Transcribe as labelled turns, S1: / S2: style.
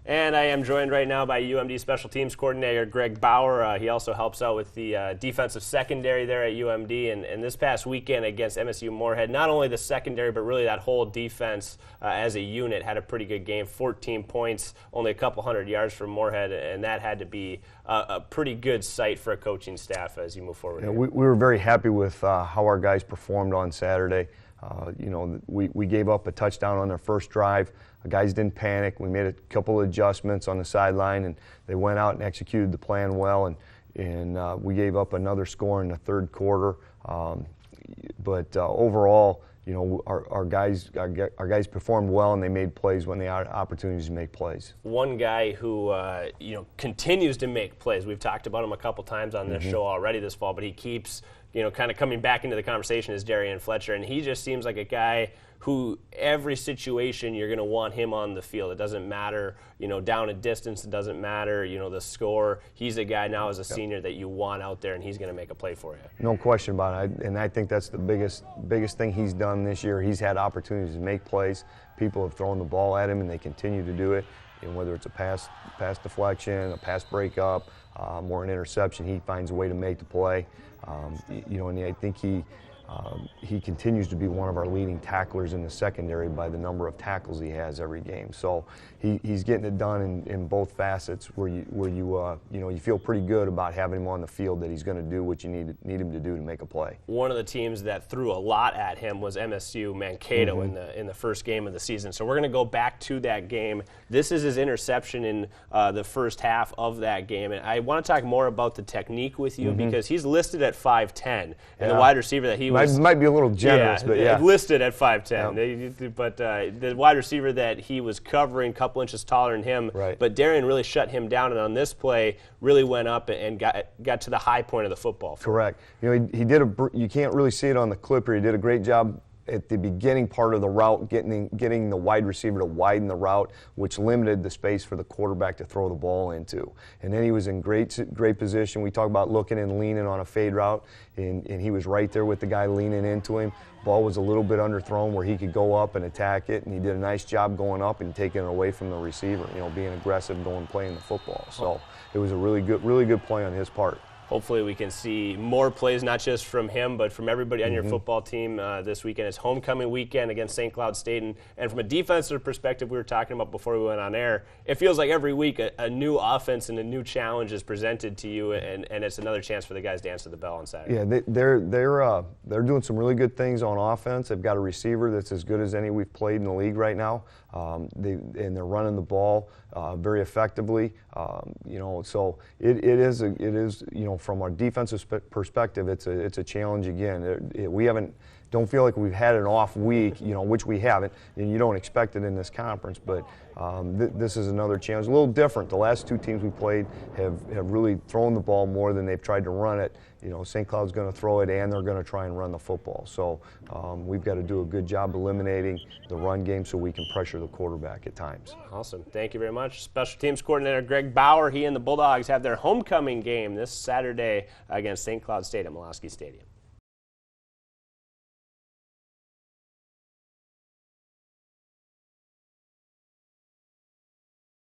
S1: And I am joined right now by UMD Special Teams Coordinator Greg Pbower. He also helps out with the defensive secondary there at UMD. And this past weekend against MSU Moorhead, not only the secondary, but really that whole defense as a unit had a pretty good game. 14 points, only a couple hundred yards from Moorhead, and that had to be a pretty good sight for a coaching staff as you move forward.
S2: Yeah, we were very happy with how our guys performed on Saturday. We gave up a touchdown on their first drive. The guys didn't panic. We made a couple of adjustments on the sideline, and they went out and executed the plan well. And we gave up another score in the third quarter. But overall, our guys performed well, and they made plays when they had opportunities to make plays.
S1: One guy who continues to make plays. We've talked about him a couple times on this show already this fall, but he keeps kind of coming back into the conversation is Darian Fletcher, and he just seems like a guy who every situation you're going to want him on the field. It doesn't matter, down a distance. It doesn't matter, the score. He's a guy now as a senior that you want out there, and he's going to make a play for you.
S2: No question about it. And I think that's the biggest thing he's done this year. He's had opportunities to make plays. People have thrown the ball at him, and they continue to do it. And whether it's a pass deflection, a pass breakup, or an interception, he finds a way to make the play. And I think he continues to be one of our leading tacklers in the secondary by the number of tackles he has every game. So he's getting it done in both facets where you feel pretty good about having him on the field, that he's going to do what you need him to do to make a play.
S1: One of the teams that threw a lot at him was MSU Mankato in the first game of the season. So we're going to go back to that game. This is his interception in the first half of that game. And I want to talk more about the technique with you because he's listed at 5'10", and the wide receiver that he was
S2: might be a little generous, but
S1: listed at 5'10". But the wide receiver that he was covering, a couple inches taller than him, but Darian really shut him down, and on this play really went up and got to the high point of the football.
S2: Correct. He did you can't really see it on the clip here. He did a great job at the beginning part of the route, getting the wide receiver to widen the route, which limited the space for the quarterback to throw the ball into. And then he was in great position. We talk about looking and leaning on a fade route, and he was right there with the guy leaning into him. Ball was a little bit underthrown where he could go up and attack it, and he did a nice job going up and taking it away from the receiver, being aggressive, playing the football. So it was a really good play on his part.
S1: Hopefully we can see more plays, not just from him, but from everybody on your football team this weekend. It's homecoming weekend against St. Cloud State. And from a defensive perspective, we were talking about before we went on air, it feels like every week a new offense and a new challenge is presented to you, and it's another chance for the guys to answer the bell on Saturday.
S2: Yeah, they're doing some really good things on offense. They've got a receiver that's as good as any we've played in the league right now. They're running the ball very effectively. So it is from our defensive perspective, it's a challenge again. Don't feel like we've had an off week, which we haven't, and you don't expect it in this conference. But this is another challenge, a little different. The last two teams we played have really thrown the ball more than they've tried to run it. St. Cloud's going to throw it, and they're going to try and run the football. So we've got to do a good job eliminating the run game so we can pressure the quarterback at times.
S1: Awesome. Thank you very much. Special Teams Coordinator Greg Pbower. He and the Bulldogs have their homecoming game this Saturday against St. Cloud State at Molosky Stadium.